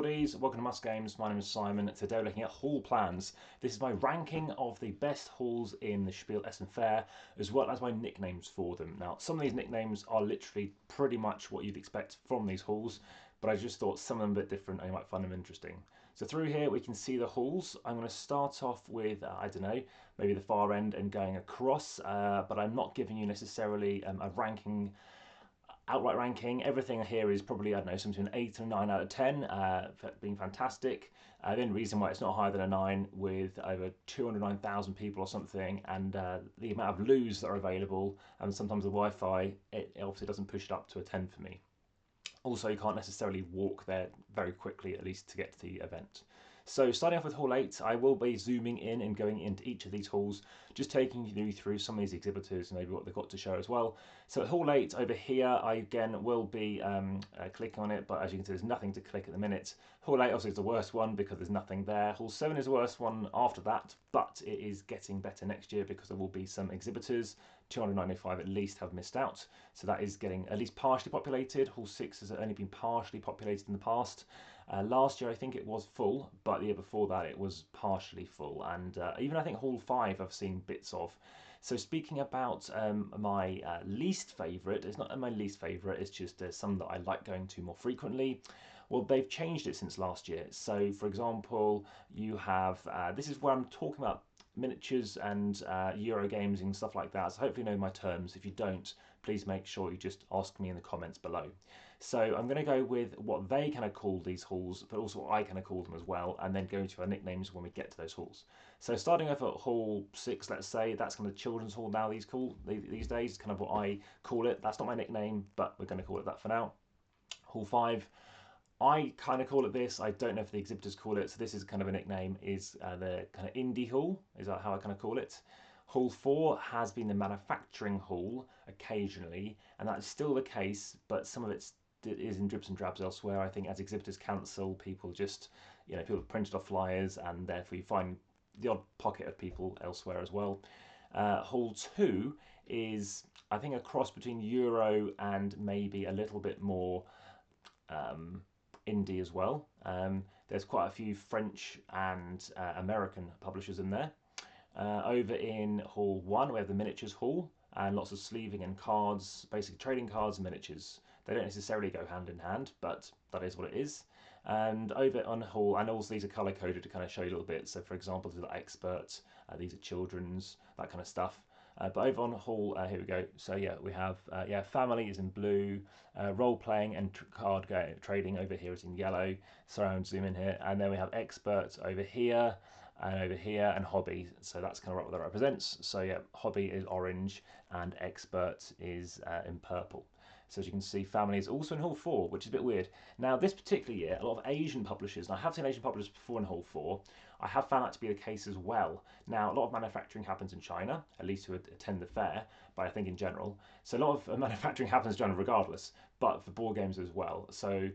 buddies, welcome to AmassGames. My name is Simon. Today we're looking at hall plans. This is my ranking of the best halls in the Spiel Essen fair, as well as my nicknames for them. Now, some of these nicknames are literally pretty much what you'd expect from these halls, but I just thought some of them a bit different and you might find them interesting. So through here we can see the halls. I'm going to start off with, I don't know, maybe the far end and going across, but I'm not giving you necessarily a ranking, outright ranking. Everything here is probably, I don't know, something between 8 and 9 out of 10, being fantastic. The only reason why it's not higher than a 9 with over 209,000 people or something, and the amount of loos that are available, and sometimes the Wi-Fi, it obviously doesn't push it up to a 10 for me. Also, you can't necessarily walk there very quickly, at least to get to the event. So starting off with Hall 8, I will be zooming in and going into each of these halls, just taking you through some of these exhibitors and maybe what they've got to show as well. So at Hall 8 over here, I again will be clicking on it, but as you can see, there's nothing to click at the minute. Hall 8 obviously is the worst one because there's nothing there. Hall 7 is the worst one after that, but it is getting better next year because there will be some exhibitors. 295 at least have missed out, so that is getting at least partially populated. Hall 6 has only been partially populated in the past. Last year I think it was full, but the year before that it was partially full, and even I think Hall 5 I've seen bits of. So speaking about my least favourite, it's not my least favourite, it's just some that I like going to more frequently. Well, they've changed it since last year. So for example, you have, this is where I'm talking about miniatures and Euro games and stuff like that, so hopefully you know my terms. If you don't, please make sure you just ask me in the comments below. So I'm going to go with what they kind of call these halls, but also what I kind of call them as well, and then go into our nicknames when we get to those halls. So starting off at Hall 6, let's say, that's kind of children's hall now these days, kind of what I call it. That's not my nickname, but we're going to call it that for now. Hall 5, I kind of call it this. I don't know if the exhibitors call it, so this is kind of a nickname, is the kind of indie hall, is that how I kind of call it. Hall 4 has been the manufacturing hall occasionally, and that's still the case, but some of it is in dribs and drabs elsewhere. I think as exhibitors cancel, people just, people have printed off flyers, and therefore you find the odd pocket of people elsewhere as well. Hall 2 is, I think, a cross between Euro and maybe a little bit more indie as well. There's quite a few French and American publishers in there. Over in Hall 1 we have the miniatures hall, and lots of sleeving and cards, basically trading cards and miniatures. They don't necessarily go hand in hand, but that is what it is. And over on Hall, and also these are color coded to kind of show you a little bit. So for example, these are experts, these are children's, that kind of stuff. But over on Hall, here we go. So yeah, we have family is in blue, role playing and card trading over here is in yellow. Sorry, I'm zooming in here, and then we have experts over here and over here, and hobby. So that's kind of what that represents. So yeah, hobby is orange and expert is in purple. So as you can see, family is also in Hall 4, which is a bit weird. Now, this particular year, a lot of Asian publishers, and I have seen Asian publishers before in Hall 4, I have found that to be the case as well. Now, a lot of manufacturing happens in China, at least who attend the fair, but I think in general. So a lot of manufacturing happens in China regardless, but for board games as well. So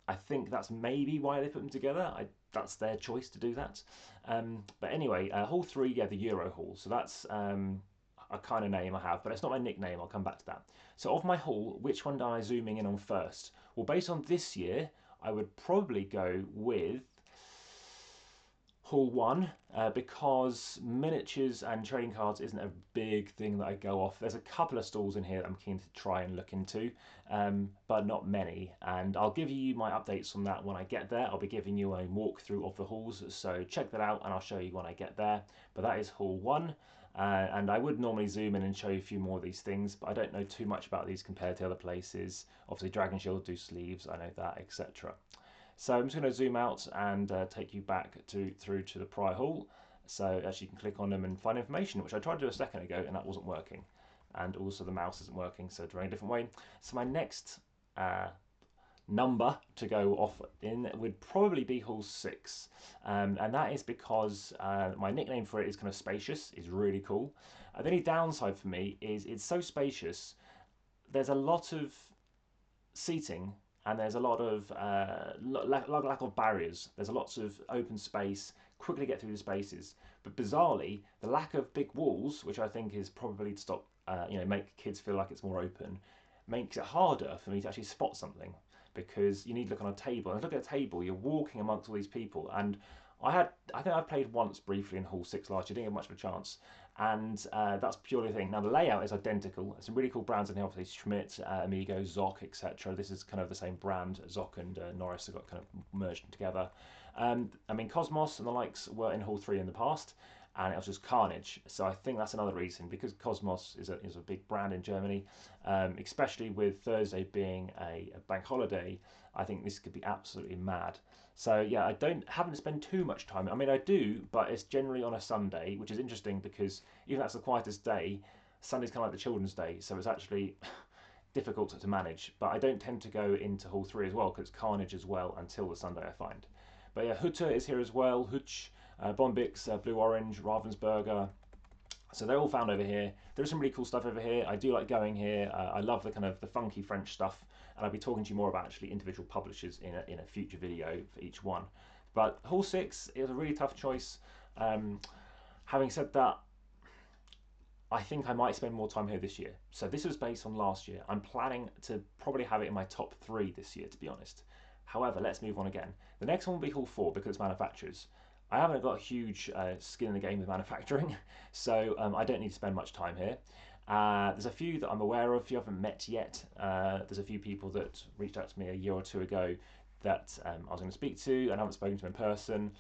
I think that's maybe why they put them together. That's their choice to do that. But anyway, Hall 3, yeah, the Euro Hall. So that's a kind of name I have, but it's not my nickname. I'll come back to that. So of my hall, which one am I zooming in on first? Well, based on this year, I would probably go with Hall 1 because miniatures and trading cards isn't a big thing that I go off. There's a couple of stalls in here that I'm keen to try and look into, but not many. And I'll give you my updates on that when I get there. I'll be giving you a walkthrough of the halls, so check that out and I'll show you when I get there. But that is Hall 1. And I would normally zoom in and show you a few more of these things, but I don't know too much about these compared to other places. Obviously, Dragon Shield do sleeves, I know that, etc. So I'm just going to zoom out and take you back through to the prior hall. So as you can click on them and find information, which I tried to do a second ago and that wasn't working. And also the mouse isn't working, so trying a different way. So my next number to go off in would probably be Hall 6, and that is because my nickname for it is kind of spacious, is really cool. The only downside for me is it's so spacious, there's a lot of seating and there's a lot of lack of barriers. There's a lots of open space, quickly get through the spaces, but bizarrely the lack of big walls, which I think is probably to stop make kids feel like it's more open, makes it harder for me to actually spot something. because you need to look on a table. And look at a table, you're walking amongst all these people. And I think I played once briefly in Hall 6 last year, didn't get much of a chance. And that's purely a thing. Now, the layout is identical. Some really cool brands in here, obviously Schmidt, Amigo, Zoc, etc. This is kind of the same brand. Zoc and Norris have got kind of merged together. I mean, Cosmos and the likes were in Hall 3 in the past, and it was just carnage. So I think that's another reason, because Cosmos is a big brand in Germany, especially with Thursday being a bank holiday. I think this could be absolutely mad. So yeah, I haven't spent too much time. I mean, I do, but it's generally on a Sunday, which is interesting because even though that's the quietest day, Sunday's kind of like the children's day, so it's actually difficult to manage. But I don't tend to go into Hall 3 as well because it's carnage as well until the Sunday, I find. But yeah, Hutter is here as well. Hutch, Bombix, Blue Orange, Ravensburger. So they're all found over here. There's some really cool stuff over here. I do like going here. I love the kind of the funky French stuff, and I'll be talking to you more about actually individual publishers in a future video for each one. But Hall 6 is a really tough choice. Having said that, I think I might spend more time here this year. So this was based on last year. I'm planning to probably have it in my top 3 this year, to be honest. However, let's move on again. The next one will be Hall 4 because it's manufacturers. I haven't got a huge skin in the game with manufacturing, so I don't need to spend much time here. There's a few that I'm aware of, you haven't met yet. There's a few people that reached out to me a year or two ago that I was going to speak to, and I haven't spoken to them in person.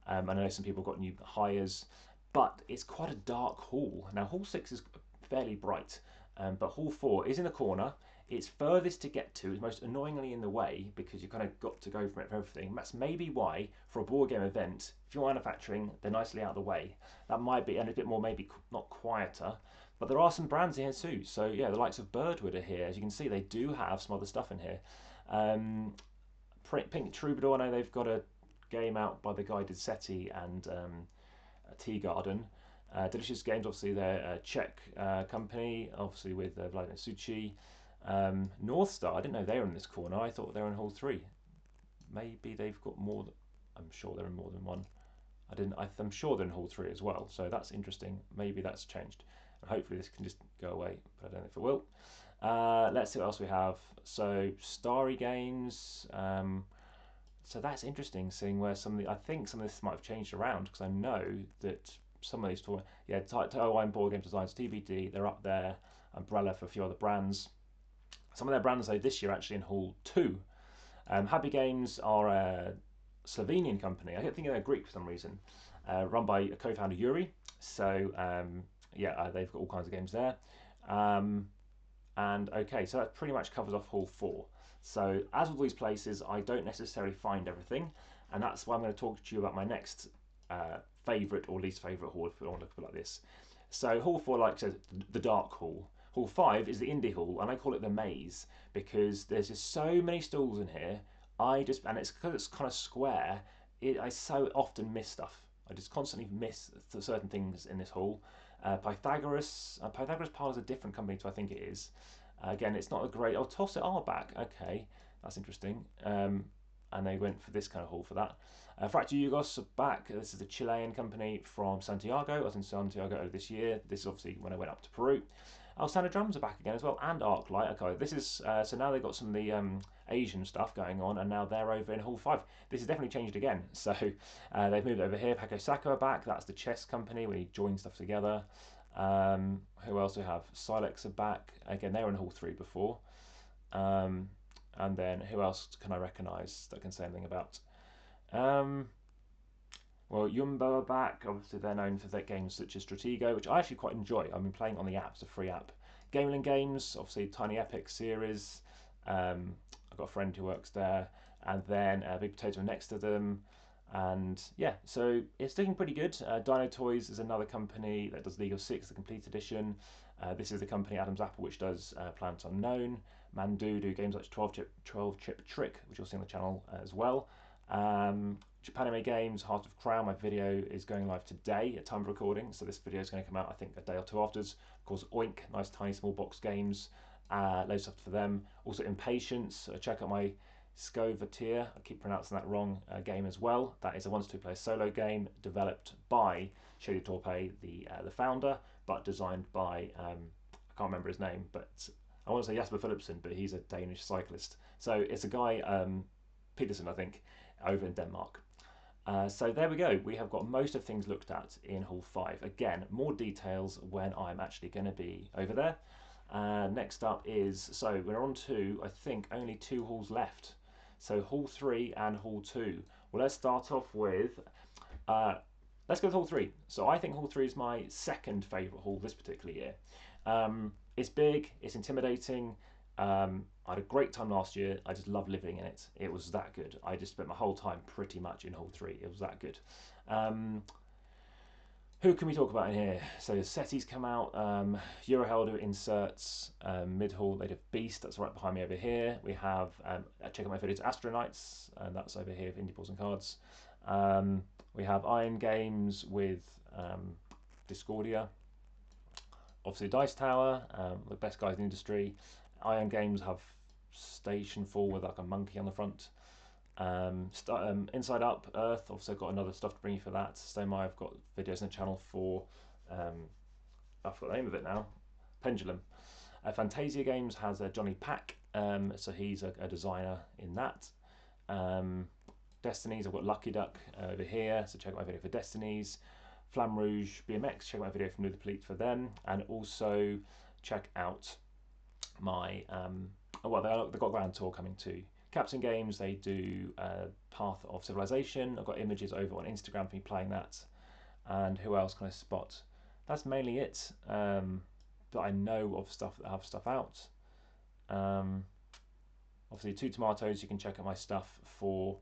I know some people got new hires, but it's quite a dark hall. Now, Hall 6 is fairly bright, but Hall 4 is in the corner. It's furthest to get to, it's most annoyingly in the way because you kind of got to go from it for everything. That's maybe why, for a board game event, if you're manufacturing, they're nicely out of the way. That might be, and a bit more, maybe not quieter, but there are some brands in here too. So yeah, the likes of Birdwood are here. As you can see, they do have some other stuff in here. Pink Troubadour, I know they've got a game out by the guy did SETI and Tea Garden. Delicious Games, obviously they're a Czech company, obviously with Vladimir Suchi. North Star, I didn't know they were in this corner. I thought they were in Hall 3. Maybe they've got more. I'm sure they're in more than one. I'm sure they're in Hall 3 as well. So that's interesting. Maybe that's changed. And hopefully this can just go away, but I don't know if it will. Let's see what else we have. So Starry Games. So that's interesting, seeing where I think some of this might have changed around because I know that some of these Taiwan Board Game Designs, TBD, they're up there. Umbrella for a few other brands. Some of their brands though this year actually in Hall 2. Happy Games are a Slovenian company. I don't think they're Greek for some reason. Run by a co-founder Yuri. So they've got all kinds of games there. And okay, so that pretty much covers off Hall 4. So as with these places, I don't necessarily find everything, and that's why I'm going to talk to you about my next favourite or least favourite hall, if you want to look at it like this. So Hall 4, like I said, the Dark Hall. Hall 5 is the Indie Hall, and I call it the Maze because there's just so many stalls in here. And it's because it's kind of square. I so often miss stuff. I just constantly miss certain things in this hall. Pythagoras Pile is a different company to I think it is. Again, it's not a great. Oh, Tosset are back. Okay, that's interesting. And they went for this kind of hall for that. Fracture Yugos are back. This is a Chilean company from Santiago. I was in Santiago earlier this year. This is obviously when I went up to Peru. Standard Drums are back again as well, and Arclight. Okay, this is so now they've got some of the Asian stuff going on, and now they're over in Hall 5. This has definitely changed again. So they've moved over here. Paco Sacco are back. That's the chess company where you join stuff together. Who else do we have? Silex are back. Again, they were in Hall 3 before. And then who else can I recognise that I can say anything about? Well, Yumbo are back. Obviously, they're known for their games such as Stratego, which I actually quite enjoy. I've been playing on the app. It's a free app. Gameland Games, obviously Tiny Epic series. I've got a friend who works there. And then Big Potato next to them. And yeah, so it's looking pretty good. Dino Toys is another company that does League of Six, the complete edition. This is the company Adam's Apple, which does Planets Unknown. Mandu do games like 12 Chip Trick, which you'll see on the channel as well. Japanime Games, Heart of Crown, my video is going live today at time of recording, so this video is going to come out I think a day or two afterwards. Of course, Oink, nice tiny small box games, loads of stuff for them. Also InPatience, check out my Scovatir, I keep pronouncing that wrong, game as well. That is a 1 to 2 player solo game developed by Shady Torpe, the founder, but designed by, I can't remember his name, but I want to say Jasper Philipsen, but he's a Danish cyclist. So it's a guy, Peterson, I think, over in Denmark. So there we go. We have got most of things looked at in Hall 5. Again, more details when I'm actually going to be over there. Next up is, so we're on to, I think, only 2 halls left. So Hall 3 and Hall 2. Well, let's start off with, let's go with Hall 3. So I think Hall 3 is my second favourite hall this particular year. It's big, it's intimidating. I had a great time last year. I just love living in it. It was that good. I just spent my whole time pretty much in Hall 3. It was that good. Who can we talk about in here? So settees come out. Eurohelder inserts. Mid hall, they have Beast. That's right behind me over here. We have, check out my videos, Astronites. And that's over here for Indie Balls and Cards. We have Iron Games with Discordia. Obviously Dice Tower, the best guys in the industry. Iron Games have Station 4 with like a monkey on the front. Inside Up, Earth, obviously I've got another stuff to bring you for that. Stomai, I've got videos on the channel for, I forgot the name of it now, Pendulum. Fantasia Games has Johnny Pack, so he's a designer in that. Destinies, I've got Lucky Duck over here, so check out my video for Destinies. Flamme Rouge BMX, check out my video from New the Pleat for them, and also check out my, well, they've got Grand Tour coming too. Captain Games, they do Path of Civilization. I've got images over on Instagram for me playing that. And who else can I spot? That's mainly it that I know of stuff that have stuff out. Obviously, Two Tomatoes, you can check out my stuff for,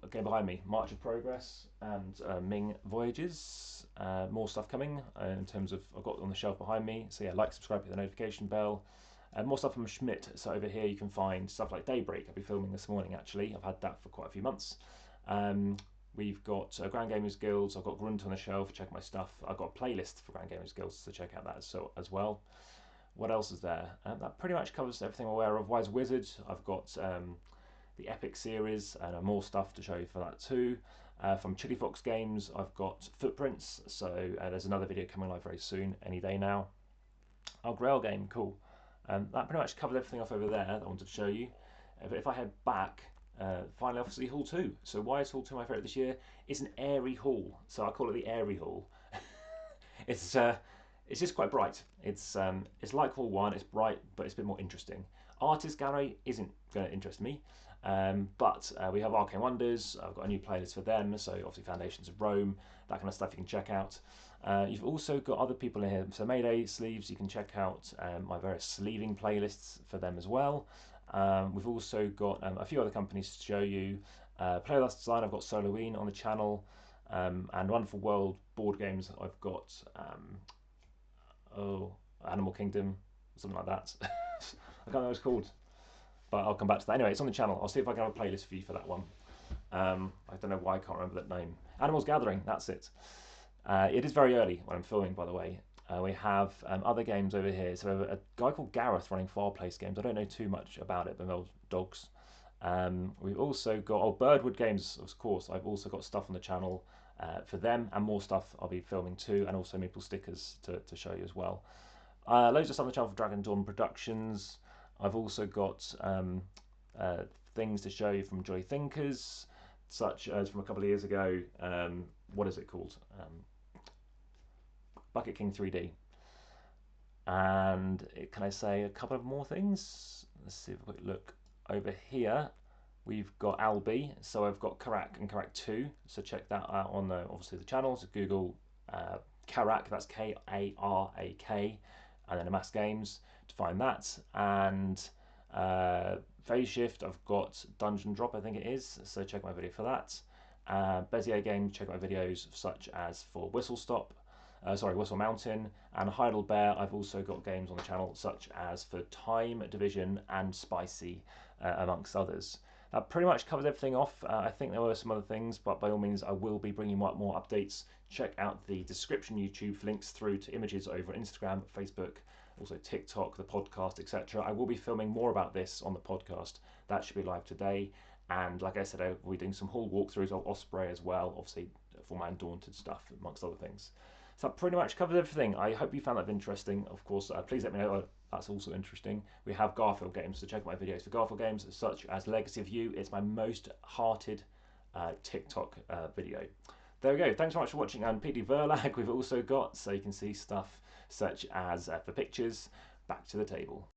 again behind me, March of Progress and Ming Voyages. More stuff coming in terms of, I've got on the shelf behind me. So yeah, like, subscribe, hit the notification bell. More stuff from Schmidt. So over here you can find stuff like Daybreak. I'll be filming this morning actually. I've had that for quite a few months. We've got Grand Gamers Guilds. I've got Grunt on the shelf. Check my stuff. I've got a playlist for Grand Gamers Guilds, so check out that as well. What else is there? That pretty much covers everything I'm aware of. Wise Wizard. I've got the Epic series and more stuff to show you for that too. From Chili Fox Games, I've got Footprints. So there's another video coming live very soon, any day now. Oh, Grail Game, cool. That pretty much covered everything off over there that I wanted to show you. But if I head back, finally, obviously, Hall 2. So why is Hall 2 my favourite this year? It's an airy hall, so I call it the airy hall. It's just quite bright. It's like Hall 1, it's bright, but it's a bit more interesting. Artist Gallery isn't going to interest me, but we have Arcane Wonders. I've got a new playlist for them, so obviously Foundations of Rome, that kind of stuff you can check out. You've also got other people in here. So Mayday Sleeves, you can check out my various sleeving playlists for them as well. We've also got a few other companies to show you. Playlist Design, I've got Soloween on the channel. And Wonderful World board games, I've got Animal Kingdom, something like that. I can't remember what it's called, but I'll come back to that. Anyway, it's on the channel. I'll see if I can have a playlist for you for that one. I don't know why I can't remember that name. Animals Gathering, that's it. It is very early when I'm filming, by the way. We have other games over here. So a guy called Gareth running Fireplace Games. I don't know too much about it, but those dogs. We've also got Birdwood Games, of course. I've also got stuff on the channel for them, and more stuff I'll be filming too, and also Maple stickers to show you as well. Loads of stuff on the channel for Dragon Dawn Productions. I've also got things to show you from Joy Thinkers, such as from a couple of years ago. What is it called? Bucket King 3D. And can I say a couple of more things? Let's see if we look over here. We've got Albi, so I've got Karak and Karak 2, so check that out on obviously the channel. So Google Karak, that's K-A-R-A-K, and then AmassGames to find that. And Phase Shift, I've got Dungeon Drop, I think it is, so check my video for that. Bezier Game, check my videos such as for Whistle Mountain, and Heidelbear. I've also got games on the channel such as for Time Division and Spicy, amongst others. That pretty much covers everything off. I think there were some other things, but by all means I will be bringing more updates. Check out the description YouTube for links through to images over Instagram, Facebook, also TikTok, the podcast, etc. I will be filming more about this on the podcast. That should be live today. And like I said, I will be doing some hall walkthroughs of Osprey as well, obviously for my Undaunted stuff, amongst other things. So that pretty much covers everything. I hope you found that interesting. Of course, please let me know That's also interesting. We have Garfield games, so check out my videos for Garfield games, such as Legacy of You. It's my most hearted TikTok video. There we go. Thanks so much for watching. And PD Verlag we've also got, so you can see stuff such as for pictures, back to the table.